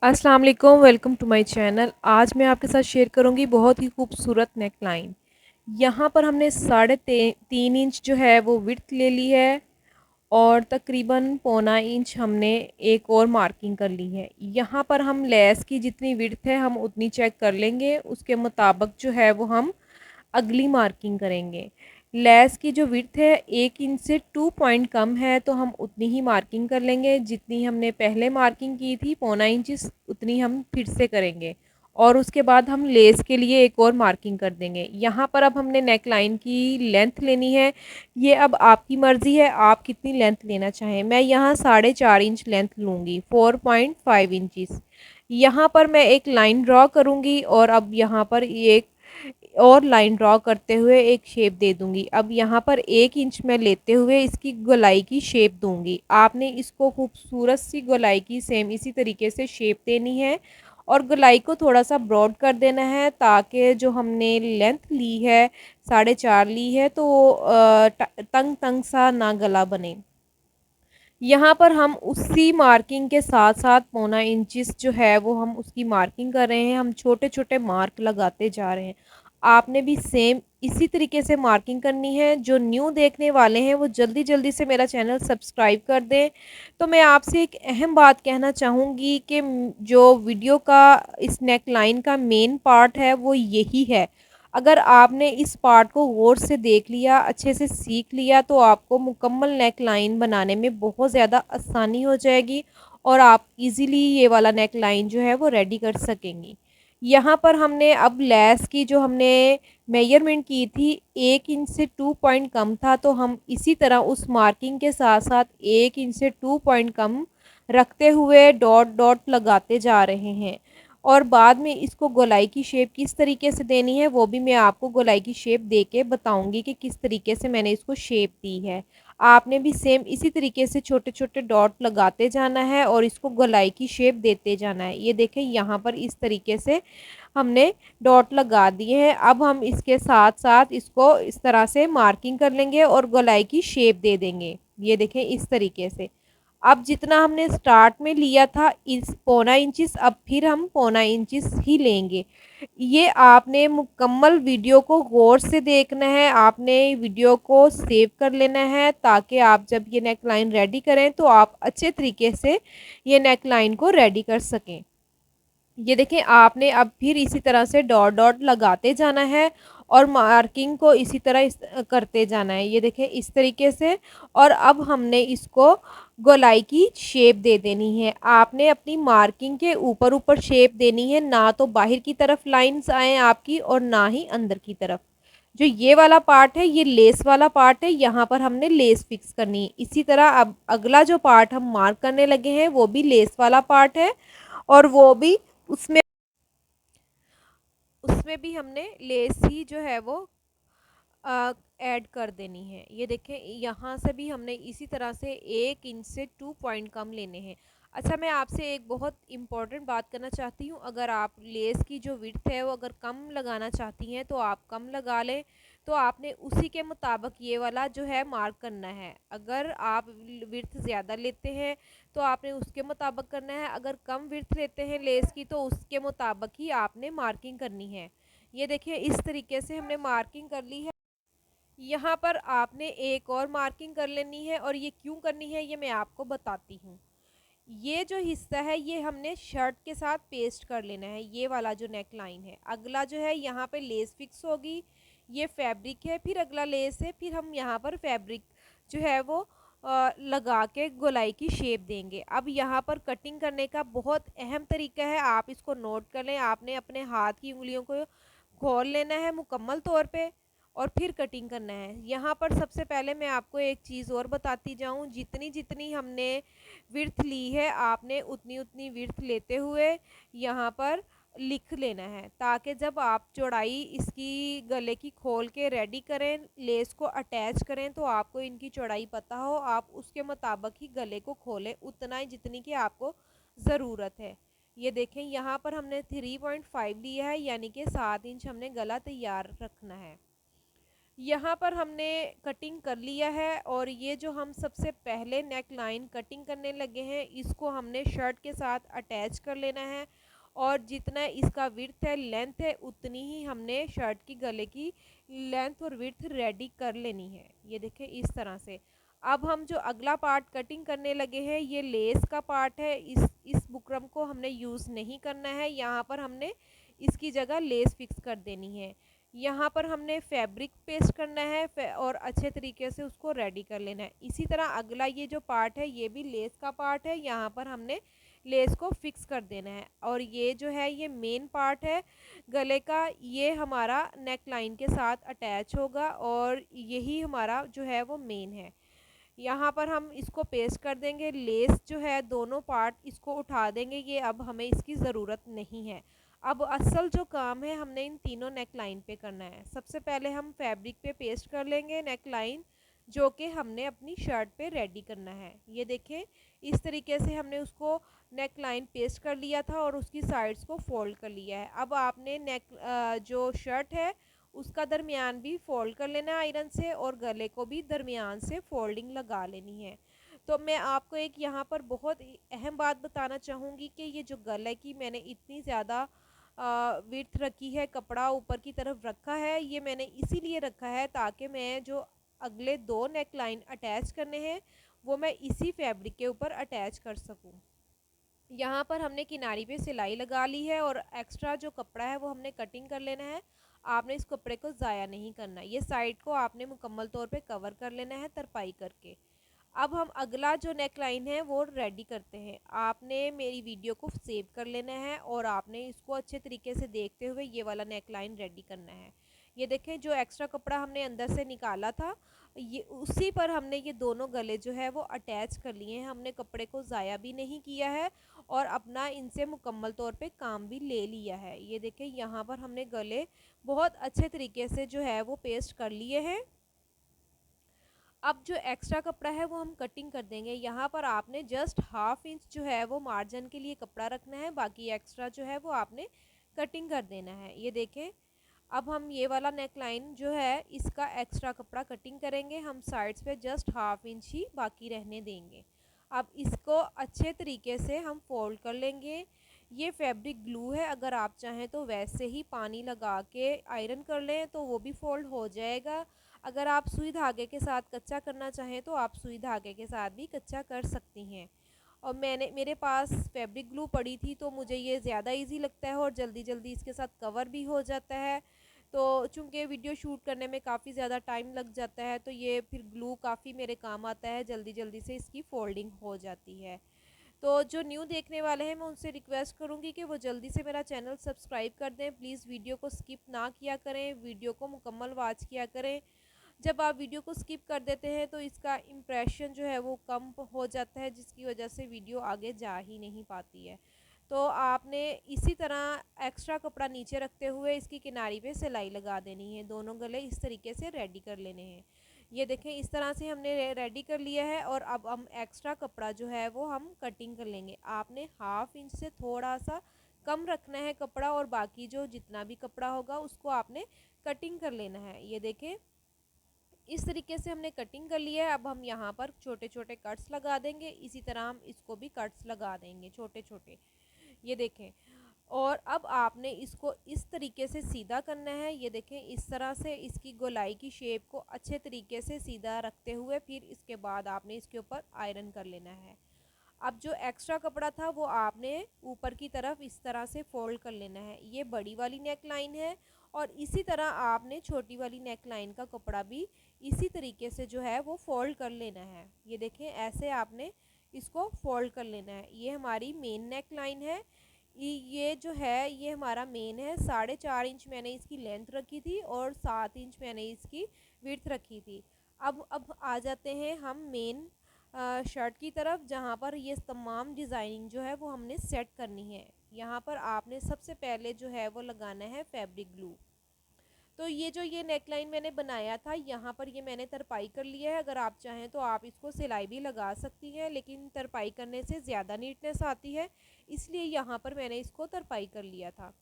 अस्सलाम वालेकुम, welcome to my channel. आज मैं आपके साथ शेयर करूंगी बहुत ही खूबसूरत नेक लाइन। यहाँ पर हमने 3.5 इंच जो है वो विड्थ ले ली है और तकरीबन पौना इंच हमने एक और मार्किंग कर ली है। यहाँ पर हम लेस की जितनी विड्थ है हम उतनी चेक कर लेंगे, उसके मुताबिक जो है वो हम अगली मार्किंग करेंगे। लेस की जो विड्थ है 1 इंच से 2 पॉइंट कम है तो हम उतनी ही मार्किंग कर लेंगे जितनी हमने पहले मार्किंग की थी पौना इंच, उतनी हम फिर से करेंगे और उसके बाद हम लेस के लिए एक और मार्किंग कर देंगे। यहाँ पर अब हमने नेक लाइन की लेंथ लेनी है। ये अब आपकी मर्ज़ी है आप कितनी लेंथ लेना चाहें। मैं यहाँ 4.5 इंच लेंथ लूँगी, 4.5 इंचज़। यहाँ पर मैं एक लाइन ड्रॉ करूँगी और अब यहाँ पर एक और लाइन ड्रॉ करते हुए एक शेप दे दूँगी। अब यहाँ पर 1 इंच मैं लेते हुए इसकी गोलाई की शेप दूँगी। आपने इसको खूबसूरत सी गोलाई की सेम इसी तरीके से शेप देनी है और गोलाई को थोड़ा-सा ब्रॉड कर देना है ताकि जो हमने लेंथ ली है 4.5 ली है तो तंग-तंग सा ना गला बने। यहाँ पर हम उसी मार्किंग के साथ-साथ पौना इंचेस जो है वो हम उसकी मार्किंग कर रहे हैं, हम छोटे-छोटे मार्क लगाते जा रहे हैं। आपने भी सेम इसी तरीके से मार्किंग करनी है। जो न्यू देखने वाले हैं वो जल्दी-जल्दी से मेरा चैनल सब्सक्राइब कर दें। तो मैं आपसे एक अहम बात कहना चाहूँगी कि जो वीडियो का इस नेक लाइन का मेन पार्ट है वो यही है। अगर आपने इस पार्ट को गौर से देख लिया, अच्छे से सीख लिया तो आपको मुकम्मल नेक लाइन बनाने में बहुत ज़्यादा आसानी हो जाएगी और आप इजीली ये वाला नेक लाइन जो है वो रेडी कर सकेंगी। यहाँ पर हमने अब लेस की जो हमने मेजरमेंट की थी 1 इंच से 2 पॉइंट कम था तो हम इसी तरह उस मार्किंग के साथ-साथ 1 इंच से 2 पॉइंट कम रखते हुए डॉट डॉट लगाते जा रहे हैं। और बाद में इसको गोलाई की शेप किस तरीके से देनी है वो भी मैं आपको गोलाई की शेप दे के बताऊँगी कि किस तरीके से मैंने इसको शेप दी है। आपने भी सेम इसी तरीके से छोटे-छोटे डॉट लगाते जाना है और इसको गोलाई की शेप देते जाना है। ये देखें यहाँ पर इस तरीके से हमने डॉट लगा दिए हैं। अब हम इसके साथ-साथ इसको इस तरह से मार्किंग कर लेंगे और गोलाई की शेप दे देंगे। ये देखें इस तरीके से। अब जितना हमने स्टार्ट में लिया था इस पौना इंचिस अब फिर हम पौना इंचिस ही लेंगे। ये आपने मुकम्मल वीडियो को गौर से देखना है, आपने वीडियो को सेव कर लेना है ताकि आप जब ये नेक लाइन रेडी करें तो आप अच्छे तरीके से ये नेक लाइन को रेडी कर सकें। ये देखिए आपने अब फिर इसी तरह से डॉट डॉट लगाते जाना है और मार्किंग को इसी तरह करते जाना है। ये देखिए इस तरीके से और अब हमने इसको गोलाई की शेप दे देनी है। आपने अपनी मार्किंग के ऊपर-ऊपर शेप देनी है, ना तो बाहर की तरफ लाइन्स आएँ आपकी और ना ही अंदर की तरफ। जो ये वाला पार्ट है ये लेस वाला पार्ट है, यहाँ पर हमने लेस फिक्स करनी है। इसी तरह अब अगला जो पार्ट हम मार्क करने लगे हैं वो भी लेस वाला पार्ट है और वो भी उसमें उसमें भी हमने लेस ही जो है वो ऐड कर देनी है। ये देखें यहाँ से भी हमने इसी तरह से 1 इंच से 2 पॉइंट कम लेने हैं। अच्छा मैं आपसे एक बहुत इम्पॉर्टेंट बात करना चाहती हूँ, अगर आप लेस की जो विड्थ है वो अगर कम लगाना चाहती हैं तो आप कम लगा लें। तो आपने उसी के मुताबिक ये वाला जो है मार्क करना है। अगर आप विड्थ ज़्यादा लेते हैं तो आपने उसके मुताबिक करना है, अगर कम विड्थ लेते हैं लेस की तो उसके मुताबिक ही आपने मार्किंग करनी है। ये देखिए इस तरीके से हमने मार्किंग कर ली है। यहाँ पर आपने एक और मार्किंग कर लेनी है और ये क्यों करनी है ये मैं आपको बताती हूँ। ये जो हिस्सा है ये हमने शर्ट के साथ पेस्ट कर लेना है, ये वाला जो नेक लाइन है। अगला जो है यहाँ पे लेस फिक्स होगी, ये फैब्रिक है, फिर अगला लेस है, फिर हम यहाँ पर फैब्रिक जो है वो लगा के गोलाई की शेप देंगे। अब यहाँ पर कटिंग करने का बहुत अहम तरीका है, आप इसको नोट कर लें। आपने अपने हाथ की उंगलियों को खोल लेना है मुकम्मल तौर पे और फिर कटिंग करना है। यहाँ पर सबसे पहले मैं आपको एक चीज़ और बताती जाऊँ, जितनी जितनी हमने विड्थ ली है आपने उतनी उतनी विड्थ लेते हुए यहाँ पर लिख लेना है ताकि जब आप चौड़ाई इसकी गले की खोल के रेडी करें, लेस को अटैच करें तो आपको इनकी चौड़ाई पता हो, आप उसके मुताबिक ही गले को खोलें उतना ही जितनी की आपको ज़रूरत है। ये देखें यहाँ पर हमने 3.5 लिया है यानी कि 7 इंच हमने गला तैयार रखना है। यहाँ पर हमने कटिंग कर लिया है और ये जो हम सबसे पहले नेक लाइन कटिंग करने लगे हैं इसको हमने शर्ट के साथ अटैच कर लेना है और जितना इसका विड्थ है लेंथ है उतनी ही हमने शर्ट की गले की लेंथ और विड्थ रेडी कर लेनी है। ये देखें इस तरह से। अब हम जो अगला पार्ट कटिंग करने लगे हैं ये लेस का पार्ट है। इस बुकरम को हमने यूज़ नहीं करना है, यहाँ पर हमने इसकी जगह लेस फिक्स कर देनी है। यहाँ पर हमने फैब्रिक पेस्ट करना है और अच्छे तरीके से उसको रेडी कर लेना है। इसी तरह अगला ये जो पार्ट है ये भी लेस का पार्ट है, यहाँ पर हमने लेस को फिक्स कर देना है। और ये जो है ये मेन पार्ट है गले का, ये हमारा नेक लाइन के साथ अटैच होगा और यही हमारा जो है वो मेन है। यहाँ पर हम इसको पेस्ट कर देंगे। लेस जो है दोनों पार्ट इसको उठा देंगे, ये अब हमें इसकी ज़रूरत नहीं है। अब असल जो काम है हमने इन तीनों नेक लाइन पे करना है। सबसे पहले हम फैब्रिक पे पेस्ट कर लेंगे नेक लाइन, जो कि हमने अपनी शर्ट पे रेडी करना है। ये देखें इस तरीके से हमने उसको नेक लाइन पेस्ट कर लिया था और उसकी साइड्स को फोल्ड कर लिया है। अब आपने जो शर्ट है उसका दरमियान भी फोल्ड कर लेना है आयरन से और गले को भी दरमियान से फोल्डिंग लगा लेनी है। तो मैं आपको एक यहाँ पर बहुत अहम बात बताना चाहूँगी कि ये जो गले की मैंने इतनी ज़्यादा विड्थ रखी है, कपड़ा ऊपर की तरफ रखा है, ये मैंने इसीलिए रखा है ताकि मैं जो अगले दो नेक लाइन अटैच करने हैं वो मैं इसी फैब्रिक के ऊपर अटैच कर सकूं। यहाँ पर हमने किनारी पे सिलाई लगा ली है और एक्स्ट्रा जो कपड़ा है वो हमने कटिंग कर लेना है। आपने इस कपड़े को ज़ाया नहीं करना, ये साइड को आपने मुकम्मल तौर पे कवर कर लेना है तरपाई करके। अब हम अगला जो नेक लाइन है वो रेडी करते हैं। आपने मेरी वीडियो को सेव कर लेना है और आपने इसको अच्छे तरीके से देखते हुए ये वाला नेक लाइन रेडी करना है। ये देखें जो एक्स्ट्रा कपड़ा हमने अंदर से निकाला था ये उसी पर हमने ये दोनों गले जो है वो अटैच कर लिए हैं। हमने कपड़े को ज़ाया भी नहीं किया है और अपना इनसे मुकम्मल तौर पे काम भी ले लिया है। ये देखें यहाँ पर हमने गले बहुत अच्छे तरीके से जो है वो पेस्ट कर लिए हैं। अब जो एक्स्ट्रा कपड़ा है वो हम कटिंग कर देंगे। यहाँ पर आपने जस्ट हाफ इंच जो है वो मार्जिन के लिए कपड़ा रखना है, बाकी एक्स्ट्रा जो है वो आपने कटिंग कर देना है। ये देखें अब हम ये वाला नेक लाइन जो है इसका एक्स्ट्रा कपड़ा कटिंग करेंगे। हम साइड्स पे जस्ट हाफ इंच ही बाकी रहने देंगे। अब इसको अच्छे तरीके से हम फोल्ड कर लेंगे। ये फैब्रिक ग्लू है, अगर आप चाहें तो वैसे ही पानी लगा के आयरन कर लें तो वो भी फोल्ड हो जाएगा। अगर आप सुई धागे के साथ कच्चा करना चाहें तो आप सुई धागे के साथ भी कच्चा कर सकती हैं। और मेरे पास फैब्रिक ग्लू पड़ी थी तो मुझे ये ज़्यादा इजी लगता है और जल्दी जल्दी इसके साथ कवर भी हो जाता है। तो चूँकि वीडियो शूट करने में काफ़ी ज़्यादा टाइम लग जाता है तो ये फिर ग्लू काफ़ी मेरे काम आता है, जल्दी जल्दी से इसकी फोल्डिंग हो जाती है। तो जो न्यू देखने वाले हैं मैं उनसे रिक्वेस्ट करूंगी कि वो जल्दी से मेरा चैनल सब्सक्राइब कर दें। प्लीज़ वीडियो को स्किप ना किया करें, वीडियो को मुकम्मल वॉच किया करें। जब आप वीडियो को स्किप कर देते हैं तो इसका इम्प्रेशन जो है वो कम हो जाता है, जिसकी वजह से वीडियो आगे जा ही नहीं पाती है। तो आपने इसी तरह एक्स्ट्रा कपड़ा नीचे रखते हुए इसकी किनारी पे सिलाई लगा देनी है। दोनों गले इस तरीके से रेडी कर लेने हैं। ये देखें इस तरह से हमने रेडी कर लिया है और अब हम एक्स्ट्रा कपड़ा जो है वो हम कटिंग कर लेंगे। आपने हाफ इंच से थोड़ा सा कम रखना है कपड़ा और बाकी जो जितना भी कपड़ा होगा उसको आपने कटिंग कर लेना है। ये देखें इस तरीके से हमने कटिंग कर लिया है। अब हम यहाँ पर छोटे छोटे कट्स लगा देंगे, इसी तरह हम इसको भी कट्स लगा देंगे छोटे छोटे। ये देखें और अब आपने इसको इस तरीके से सीधा करना है। ये देखें इस तरह से इसकी गोलाई की शेप को अच्छे तरीके से सीधा रखते हुए फिर इसके बाद आपने इसके ऊपर आयरन कर लेना है। अब जो एक्स्ट्रा कपड़ा था वो आपने ऊपर की तरफ इस तरह से फोल्ड कर लेना है। ये बड़ी वाली नेक लाइन है और इसी तरह आपने छोटी वाली नेक लाइन का कपड़ा भी इसी तरीके से जो है वो फोल्ड कर लेना है। ये देखें ऐसे आपने इसको फोल्ड कर लेना है। ये हमारी मेन नेक लाइन है। ये जो है ये हमारा मेन है। 4.5 इंच मैंने इसकी लेंथ रखी थी और 7 इंच मैंने इसकी विड्थ रखी थी। अब आ जाते हैं हम मेन शर्ट की तरफ, जहाँ पर ये तमाम डिज़ाइनिंग जो है वो हमने सेट करनी है। यहाँ पर आपने सबसे पहले जो है वो लगाना है फैब्रिक ग्लू। तो ये नेक लाइन मैंने बनाया था यहाँ पर ये मैंने तरपाई कर लिया है। अगर आप चाहें तो आप इसको सिलाई भी लगा सकती हैं, लेकिन तरपाई करने से ज़्यादा नीटनेस आती है, इसलिए यहाँ पर मैंने इसको तरपाई कर लिया था।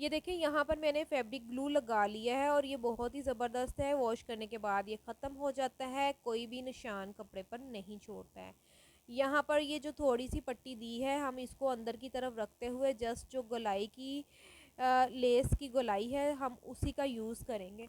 ये देखिए यहाँ पर मैंने फैब्रिक ग्लू लगा लिया है और ये बहुत ही ज़बरदस्त है। वॉश करने के बाद ये ख़त्म हो जाता है, कोई भी निशान कपड़े पर नहीं छोड़ता है। यहाँ पर ये जो थोड़ी सी पट्टी दी है, हम इसको अंदर की तरफ रखते हुए जस्ट जो गोलाई की लेस की गोलाई है, हम उसी का यूज़ करेंगे।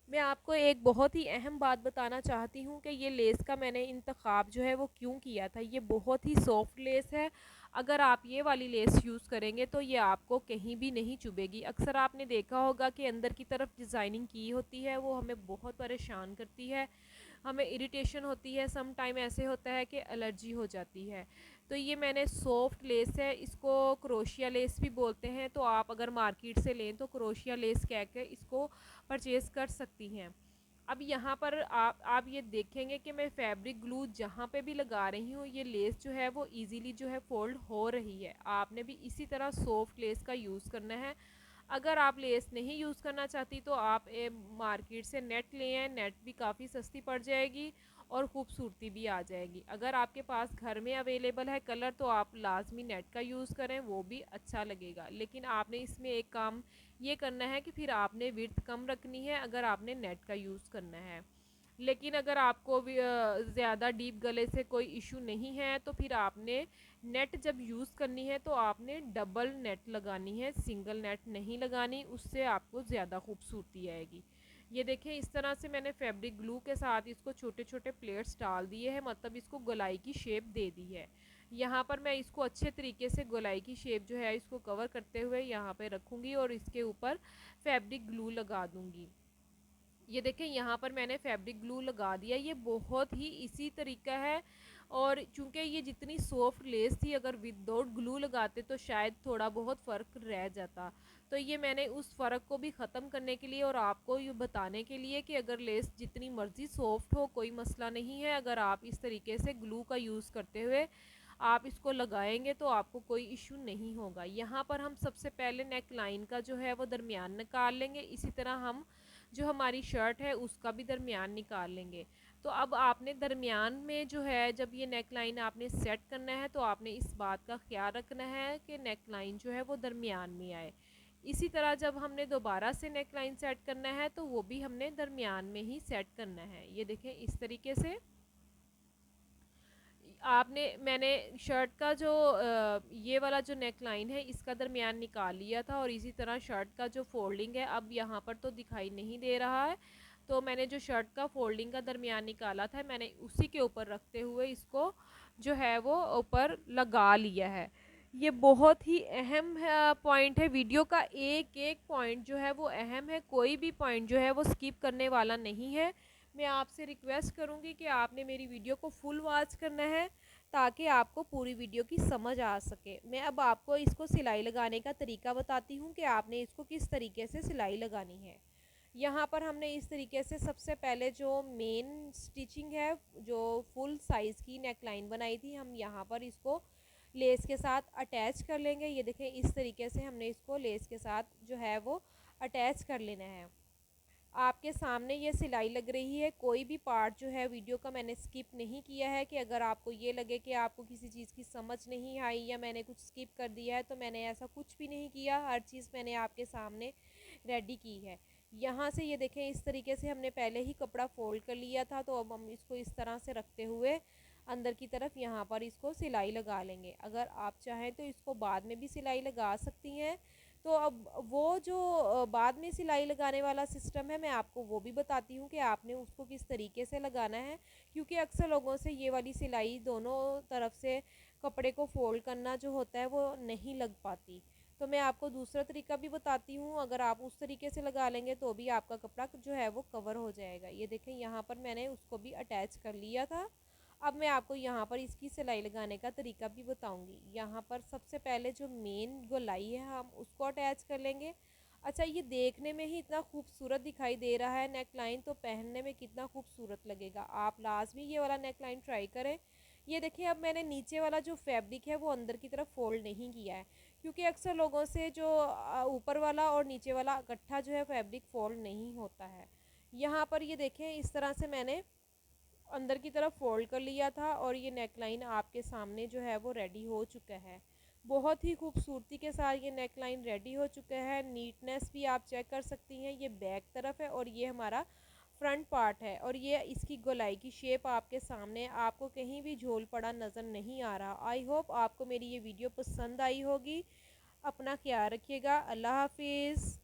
मैं आपको एक बहुत ही अहम बात बताना चाहती हूँ कि ये लेस का मैंने इंतखाब जो है वो क्यों किया था। ये बहुत ही सॉफ्ट लेस है। अगर आप ये वाली लेस यूज़ करेंगे तो ये आपको कहीं भी नहीं चुभेगी। अक्सर आपने देखा होगा कि अंदर की तरफ डिज़ाइनिंग की होती है, वो हमें बहुत परेशान करती है, हमें इरिटेशन होती है, सम टाइम ऐसे होता है कि एलर्जी हो जाती है। तो ये मैंने सॉफ्ट लेस है, इसको क्रोशिया लेस भी बोलते हैं। तो आप अगर मार्केट से लें तो क्रोशिया लेस कह के इसको परचेज़ कर सकती हैं। अब यहाँ पर आप ये देखेंगे कि मैं फैब्रिक ग्लू जहाँ पे भी लगा रही हूँ, ये लेस जो है वो इजीली जो है फ़ोल्ड हो रही है। आपने भी इसी तरह सॉफ्ट लेस का यूज़ करना है। अगर आप लेस नहीं यूज़ करना चाहती तो आप मार्केट से नेट ले आएँ, नेट भी काफ़ी सस्ती पड़ जाएगी और खूबसूरती भी आ जाएगी। अगर आपके पास घर में अवेलेबल है कलर तो आप लाजमी नेट का यूज़ करें, वो भी अच्छा लगेगा। लेकिन आपने इसमें एक काम ये करना है कि फिर आपने विड्थ कम रखनी है अगर आपने नेट का यूज़ करना है। लेकिन अगर आपको ज़्यादा डीप गले से कोई इशू नहीं है तो फिर आपने नेट जब यूज़ करनी है तो आपने डबल नेट लगानी है, सिंगल नेट नहीं लगानी, उससे आपको ज़्यादा खूबसूरती आएगी। ये देखें इस तरह से मैंने फैब्रिक ग्लू के साथ इसको छोटे छोटे प्लेट्स डाल दिए हैं, मतलब इसको गोलाई की शेप दे दी है। यहाँ पर मैं इसको अच्छे तरीके से गोलाई की शेप जो है इसको कवर करते हुए यहाँ पे रखूँगी और इसके ऊपर फैब्रिक ग्लू लगा दूँगी। ये देखें यहाँ पर मैंने फैब्रिक ग्लू लगा दिया। ये बहुत ही इसी तरीका है और चूंकि ये जितनी सॉफ्ट लेस थी अगर विदाउट ग्लू लगाते तो शायद थोड़ा बहुत फ़र्क रह जाता। तो ये मैंने उस फ़र्क को भी ख़त्म करने के लिए और आपको ये बताने के लिए कि अगर लेस जितनी मर्ज़ी सॉफ्ट हो कोई मसला नहीं है, अगर आप इस तरीके से ग्लू का यूज़ करते हुए आप इसको लगाएंगे तो आपको कोई इशू नहीं होगा। यहाँ पर हम सबसे पहले नेक लाइन का जो है वो दरमियान निकाल लेंगे, इसी तरह हम जो हमारी शर्ट है उसका भी दरमियान निकाल लेंगे। तो अब आपने दरमियान में जो है जब ये नेक लाइन आपने सेट करना है तो आपने इस बात का ख्याल रखना है कि नेक लाइन जो है वो दरमियान में आए। इसी तरह जब हमने दोबारा से नेक लाइन सेट करना है तो वो भी हमने दरमियान में ही सेट करना है। ये देखें इस तरीके से मैंने शर्ट का जो ये वाला जो नेक लाइन है इसका दरमियान निकाल लिया था और इसी तरह शर्ट का जो फोल्डिंग है अब यहाँ पर तो दिखाई नहीं दे रहा है, तो मैंने जो शर्ट का फोल्डिंग का दरमियान निकाला था मैंने उसी के ऊपर रखते हुए इसको जो है वो ऊपर लगा लिया है। ये बहुत ही अहम पॉइंट है, वीडियो का एक एक पॉइंट जो है वो अहम है, कोई भी पॉइंट जो है वो स्किप करने वाला नहीं है। मैं आपसे रिक्वेस्ट करूंगी कि आपने मेरी वीडियो को फुल वॉच करना है ताकि आपको पूरी वीडियो की समझ आ सके। मैं अब आपको इसको सिलाई लगाने का तरीका बताती हूँ कि आपने इसको किस तरीके से सिलाई लगानी है। यहाँ पर हमने इस तरीके से सबसे पहले जो मेन स्टिचिंग है, जो फुल साइज़ की नेकलाइन बनाई थी, हम यहाँ पर इसको लेस के साथ अटैच कर लेंगे। ये देखें इस तरीके से हमने इसको लेस के साथ जो है वो अटैच कर लेना है। आपके सामने ये सिलाई लग रही है, कोई भी पार्ट जो है वीडियो का मैंने स्किप नहीं किया है कि अगर आपको ये लगे कि आपको किसी चीज़ की समझ नहीं आई या मैंने कुछ स्किप कर दिया है, तो मैंने ऐसा कुछ भी नहीं किया, हर चीज़ मैंने आपके सामने रेडी की है। यहाँ से ये देखें इस तरीके से हमने पहले ही कपड़ा फोल्ड कर लिया था, तो अब हम इसको इस तरह से रखते हुए अंदर की तरफ यहाँ पर इसको सिलाई लगा लेंगे। अगर आप चाहें तो इसको बाद में भी सिलाई लगा सकती हैं। तो अब वो जो बाद में सिलाई लगाने वाला सिस्टम है मैं आपको वो भी बताती हूँ कि आपने उसको किस तरीके से लगाना है, क्योंकि अक्सर लोगों से ये वाली सिलाई दोनों तरफ से कपड़े को फोल्ड करना जो होता है वो नहीं लग पाती। तो मैं आपको दूसरा तरीका भी बताती हूँ, अगर आप उस तरीके से लगा लेंगे तो भी आपका कपड़ा जो है वो कवर हो जाएगा। ये देखें यहाँ पर मैंने उसको भी अटैच कर लिया था। अब मैं आपको यहाँ पर इसकी सिलाई लगाने का तरीका भी बताऊंगी। यहाँ पर सबसे पहले जो मेन गोलाई है हम उसको अटैच कर लेंगे। अच्छा, ये देखने में ही इतना खूबसूरत दिखाई दे रहा है नेक लाइन, तो पहनने में कितना खूबसूरत लगेगा। आप लाजमी ये वाला नेक लाइन ट्राई करें। ये देखिए अब मैंने नीचे वाला जो फैब्रिक है वो अंदर की तरफ फोल्ड नहीं किया है, क्योंकि अक्सर लोगों से जो ऊपर वाला और नीचे वाला इकट्ठा जो है फैब्रिक फोल्ड नहीं होता है। यहाँ पर ये देखें इस तरह से मैंने अंदर की तरफ फोल्ड कर लिया था और ये नेकलाइन आपके सामने जो है वो रेडी हो चुका है। बहुत ही खूबसूरती के साथ ये नेक लाइन रेडी हो चुका है। नीटनेस भी आप चेक कर सकती हैं। ये बैक तरफ है और ये हमारा फ्रंट पार्ट है और ये इसकी गोलाई की शेप आपके सामने, आपको कहीं भी झोल पड़ा नज़र नहीं आ रहा। आई होप आपको मेरी ये वीडियो पसंद आई होगी। अपना ख्याल रखिएगा। अल्लाह हाफिज़।